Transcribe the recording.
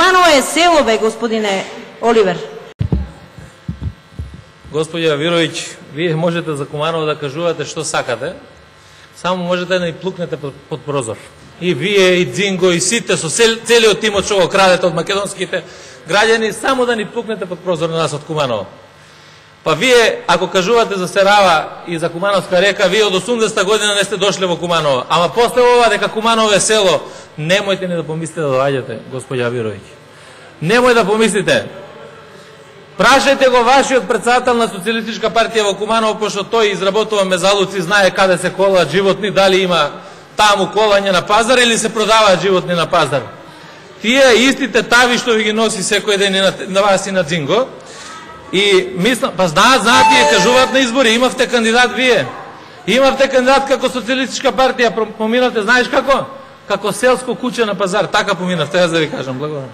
Куманово е село, бе, господине Оливер. Господја Вировиќ, вие можете за Куманово да кажувате што сакате, само можете да ни плукнете под прозор. И вие, и Дзинго, и сите, со целиот тимот што го крадете од македонските граѓани, само да ни плукнете под прозор на нас од Куманово. Па вие, ако кажувате за Серава и за Кумановска река, вие од 80-та година не сте дошле во Куманово. Ама после ова дека Куманово е село, немојте ни да помислите да доаѓате, господја Вировиќ. Немој да помислите. Прашајте го вашиот председател на Социјалистичка партија во Куманово, пошто тој изработува мезалуци, знае каде се колаат животни, дали има таму колање на пазар или се продаваат животни на пазар. Тие истите тави што ви ги носи секој ден на вас и на Дзинго. И мислам, па знаат тие, кажуваат на избори, имавте кандидат вие. Имавте кандидат како Социјалистичка партија, поминавте, знаеш како? Како селско куќе на пазар, така поминавте, јас да ви кажам, благодарам.